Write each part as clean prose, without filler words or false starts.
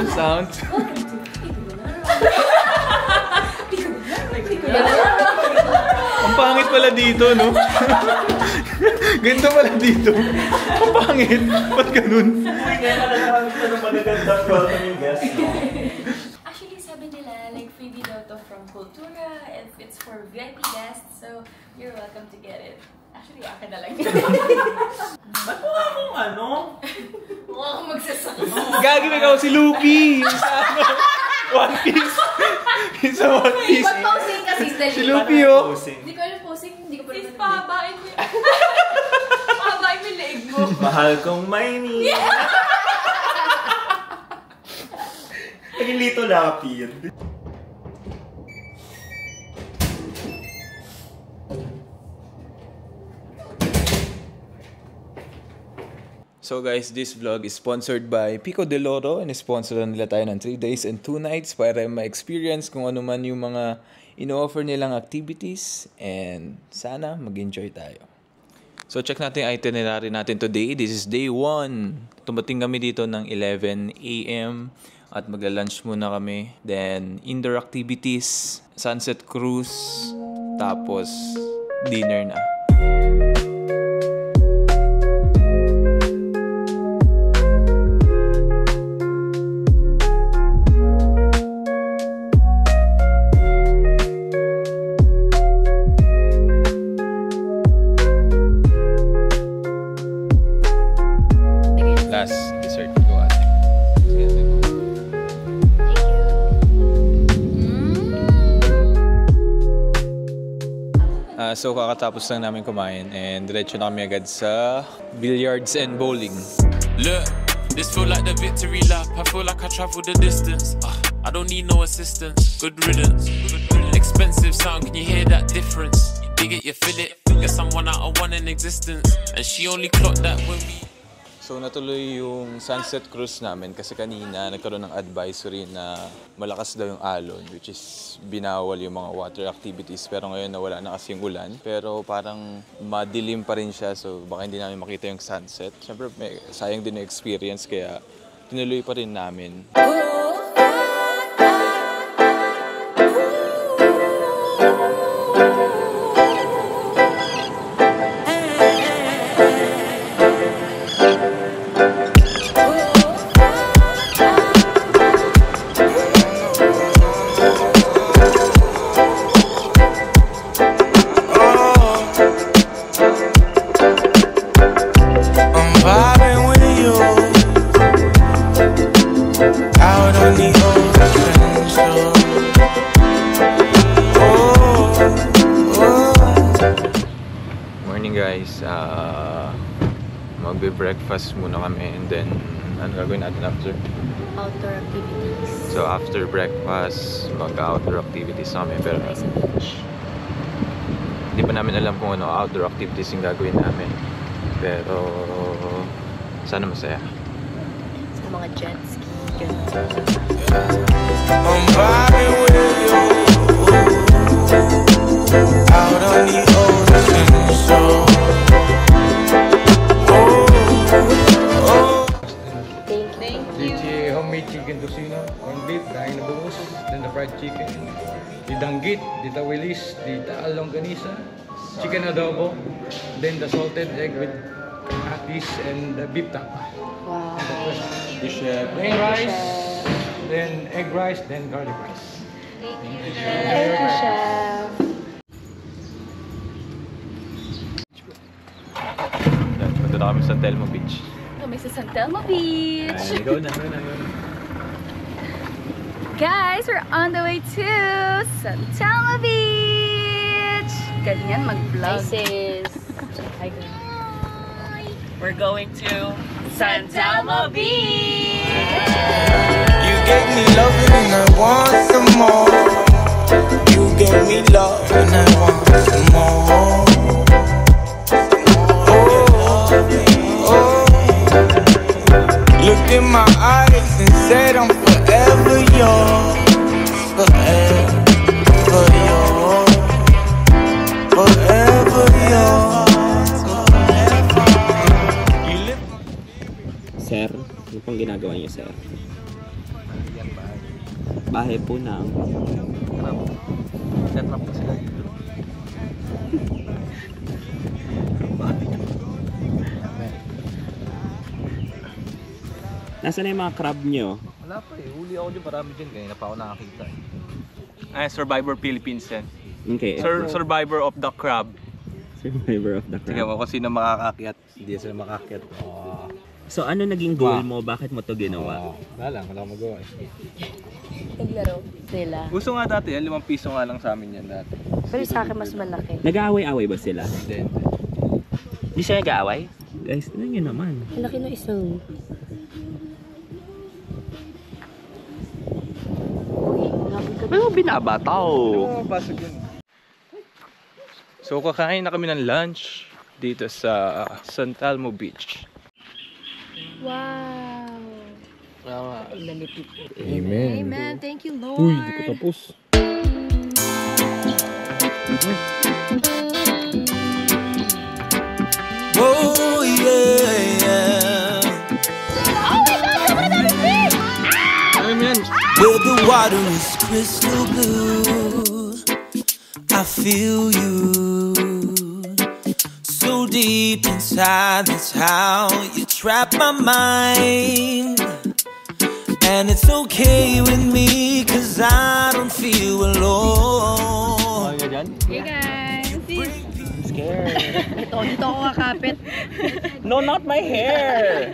ganun sound. Ang pangit pala dito, no? Ganito pala dito. Ang pangit. Ba't ganun? Actually, sabi nila, like, freebie daw to from Kultura, if it's for VIP guests, so you're welcome to get it. Actually, akin na lang yun. Ba't mo akong ano? Mukha akong magsasaka. Gagi na ikaw si Lupi! Sa ano? One Piece! Isa One Piece! Ba't posing kasi dali? Si Lupi, oh! Hindi ko alam posing, hindi ko pa rin. Pahabain mo. Pahabain mo yung leeg mo. Mahal kong Maynila. Naging Lito Lapid. So guys, this vlog is sponsored by Pico de Loro and sponsoran nila tayo ng 3 days and 2 nights para ma-experience kung ano man yung mga ino-offer nilang activities and sana mag-enjoy tayo. So check natin yung itinerary natin today. This is day 1. Tumating kami dito ng 11 AM at magla-lunch muna kami. Then indoor activities, sunset cruise, tapos dinner na. So kakatapos lang namin kumain and diretso na kami agad sa billiards and bowling. Look, this feel like the victory lap. I feel like I traveled the distance. I don't need no assistance. Good riddance. Expensive sound, can you hear that difference? You dig it, you feel it. Guess I'm one out of one in existence. And she only clocked that when we... So natuloy yung sunset cruise namin kasi kanina nagkaroon ng advisory na malakas daw yung alon, which is binawal yung mga water activities, pero ngayon nawala na kasi yung ulan. Pero parang madilim pa rin siya, so baka hindi namin makita yung sunset. Siyempre sayang din yung experience kaya tinuloy pa rin namin. Magbe-breakfast muna kami and then ano gagawin natin after? Outdoor activities. So after breakfast, mag-outdoor activities kami pero hindi pa namin alam kung ano outdoor activities yung gagawin namin. Pero sana masaya. Sa mga jet ski, I'm vibing with you out on the ocean shore. Homemade chicken tocino, corned beef, daing na bangus, then the fried chicken, the danggit, the tawilis, the taal longganisa, chicken adobo, then the salted egg with kamatis and the beef tapa. Wow. The chef. Plain rice, then egg rice, then garlic rice. Thank you, Chef. Punta na kami sa San Telmo Beach. Kami sa San Telmo Beach. Ay, go na. Guys, we're on the way to San Telmo Beach. Ganyan mag-vlog. Hi, sis. Hi, girl. We're going to San Telmo Beach. You gave me love and I want some more. You gave me love and I want some more. Looked in my eyes and said I'm forever yours, forever yours, forever yours. Sir, ano pang ginagawa niyo, sir? bahay po ng Natrap ko sila dito. Nasaan na yung mga crab nyo? Wala pa eh. Huli ako dyan. Marami dyan. Kaya na pa ako nakakita eh. Ay, Survivor Philippines yan. Okay. Survivor of the Crab. Survivor of the Sige crab. mo kung sino makakakyat. Hindi sila makakyat. So ano naging goal mo? Bakit mo to ginawa? Wala lang. Wala akong magawa eh. Naglaro sila. Gusto nga dati yan, 5 piso nga lang sa amin yan dati. Pero sa akin mas malaki. Nag-aaway-away ba sila? Hindi. Di sila nag-aaway? Guys, ano yun naman? Malaki na isang. Ano binabataw? Pasok yun. So kakain na kami ng lunch dito sa San Telmo Beach. Wow. Amen. Amen. Thank you, Lord. Uy, di ko tapos. Oh yeah. Where the water is crystal blue, I feel you so deep inside. That's how you trap my mind. And it's okay with me, 'cause I don't feel alone. Hey guys. Scared. Dito ako kakapit. No, not my hair!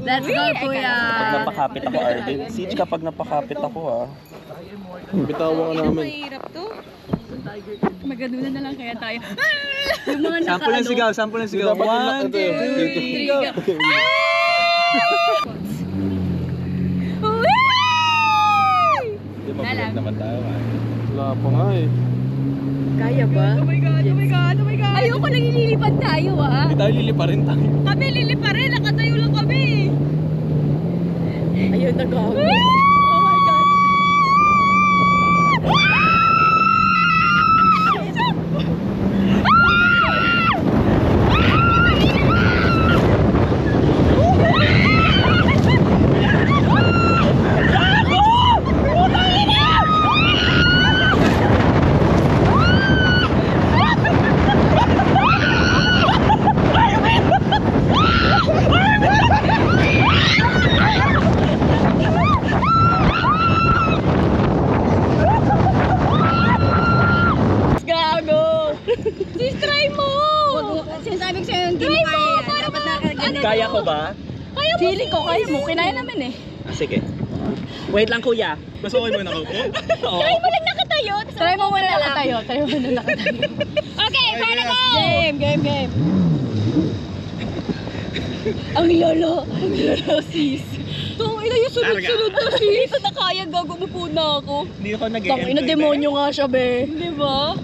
Let's go, kuya. Pag napakapit ako, Arvin. Siege kapag napakapit ako, ha. Bitawan ka namin. Mahirap to. Maganunan na lang kaya tayo. Yung mga Sample ng sigaw, sample ng sigaw. 1, 2, 3, go! Di mag-vlog naman tayo. Wala pa nga eh. Kaya ba? Oh my God, oh my God, oh my God. Ayoko nang ililipad tayo, ah. Hindi tayo lilipa rin tayo. Kami lilipa rin, nakatayo lang kami. Ayun, nag-ako. Oh my God. Sinasabi ko sa'yo yung hindi kaya. Dapat nakaganan. Kaya ko ba? Feeling ko kaya mo. Kinaya namin eh. Sige. Wait lang, kuya. Mas okay mo yung nakaupo? Try mo lang nakatayo. Try mo muna nakatayo. Try mo muna nakatayo. Okay, paano go? Game. Ang lolo. Ang lolo, sis. Tong ina yung sunod-sunod na sis. Hindi ko na kaya, gago mo po na ako. Hindi ako nag-e-enjoy. Tang ina, demonyo nga siya, be. Di ba?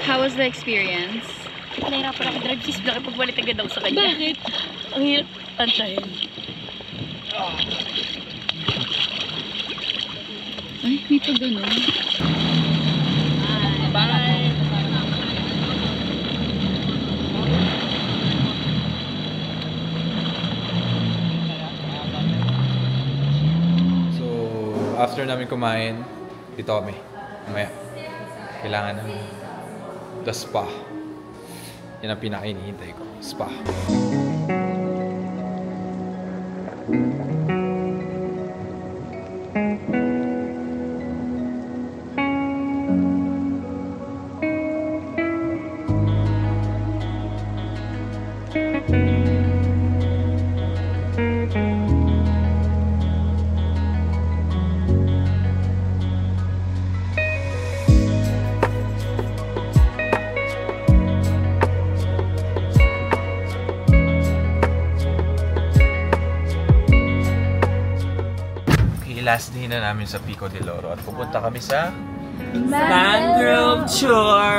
How was the experience? Nahirapan ako drive sis, bakit pagbalik agad ako sa kanya? Bakit? Ang hirap pantayin. Ay, may pa ganun. Bye! So, after namin kumain, dito kami. Mamaya. Kailangan ng the spa. Yan ang pinaka-inihintay ko. Spa. Last day na namin sa Pico del Oro at pupunta kami sa Mangrove Tour!